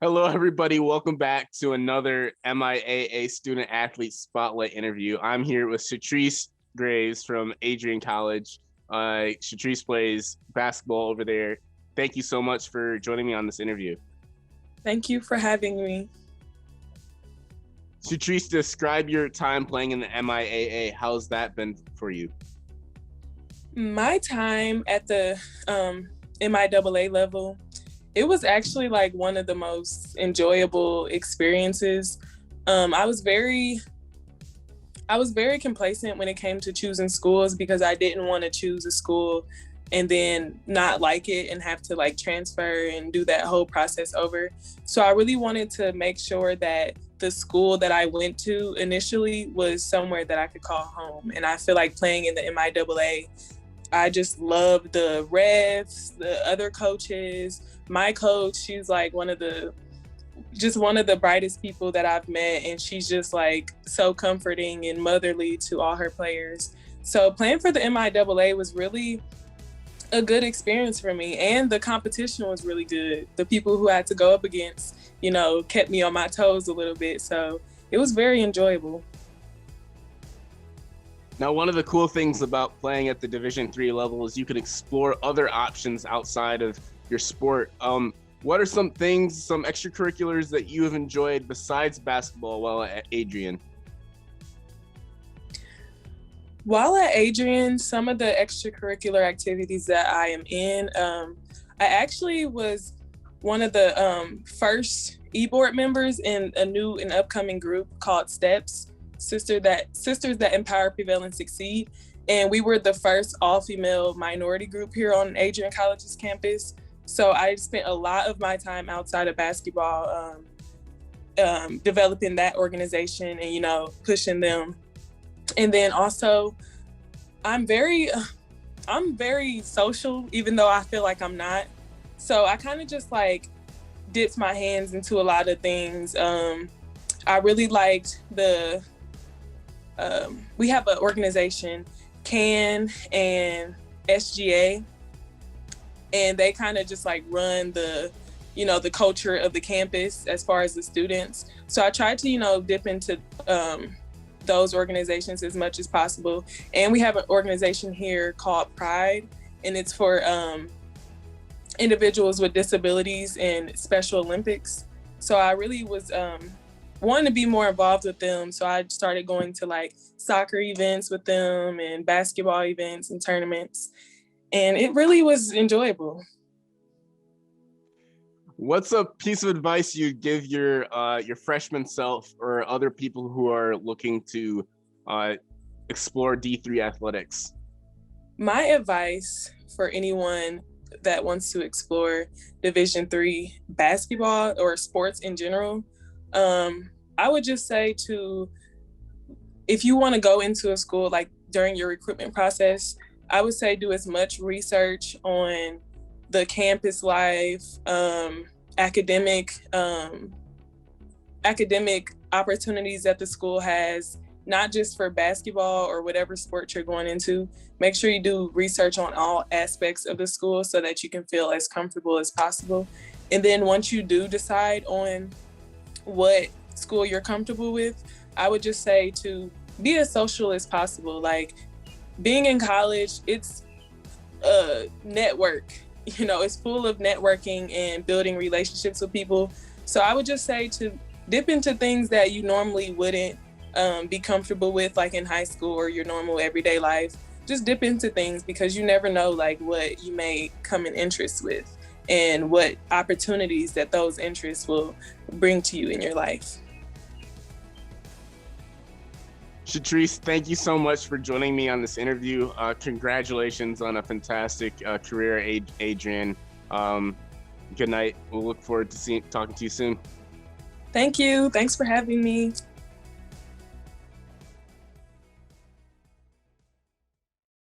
Hello, everybody. Welcome back to another MIAA Student Athlete Spotlight interview. I'm here with Sha'Trice Graves from Adrian College. Sha'Trice plays basketball over there. Thank you so much for joining me on this interview. Thank you for having me. Sha'Trice, describe your time playing in the MIAA. How's that been for you? My time at the MIAA level, it was actually like one of the most enjoyable experiences. I was very complacent when it came to choosing schools because I didn't want to choose a school and then not like it and have to like transfer and do that whole process over. So I really wanted to make sure that the school that I went to initially was somewhere that I could call home. And I feel like playing in the MIAA, I just love the refs, the other coaches. My coach, she's like one of the brightest people that I've met, and she's just like so comforting and motherly to all her players. So playing for the MIAA was really a good experience for me, and the competition was really good. The people who I had to go up against, kept me on my toes a little bit, so it was very enjoyable. Now, one of the cool things about playing at the Division III level is you can explore other options outside of your sport. What are some extracurriculars that you have enjoyed besides basketball while at Adrian? While at Adrian, some of the extracurricular activities that I am in, I actually was one of the first e-board members in an upcoming group called STEPS, Sisters that Empower, Prevail, and Succeed. And we were the first all-female minority group here on Adrian College's campus. So I spent a lot of my time outside of basketball developing that organization and, pushing them. And then also, I'm very social, even though I feel like I'm not. So I kind of just like dipped my hands into a lot of things. I really liked we have an organization, CAN and SGA, and they kind of just like run the culture of the campus as far as the students. So I tried to, dip into those organizations as much as possible. And we have an organization here called Pride, and it's for individuals with disabilities in Special Olympics. So I really was wanting to be more involved with them. So I started going to like soccer events with them and basketball events and tournaments. And it really was enjoyable. What's a piece of advice you give your freshman self or other people who are looking to explore D3 athletics? My advice for anyone that wants to explore Division III basketball or sports in general, I would just say if you want to go into a school, like during your recruitment process, I would say do as much research on the campus life, academic opportunities that the school has, not just for basketball or whatever sport you're going into. Make sure you do research on all aspects of the school so that you can feel as comfortable as possible. And then once you do decide on what school you're comfortable with, I would just say to be as social as possible. Like being in college, it's a network. It's full of networking and building relationships with people. So I would just say to dip into things that you normally wouldn't be comfortable with, like in high school or your normal everyday life. Just dip into things because you never know like what you may come in interest with and what opportunities that those interests will bring to you in your life. Sha'Trice, thank you so much for joining me on this interview. Congratulations on a fantastic career, Adrian. Good night. We'll look forward to talking to you soon. Thank you. Thanks for having me.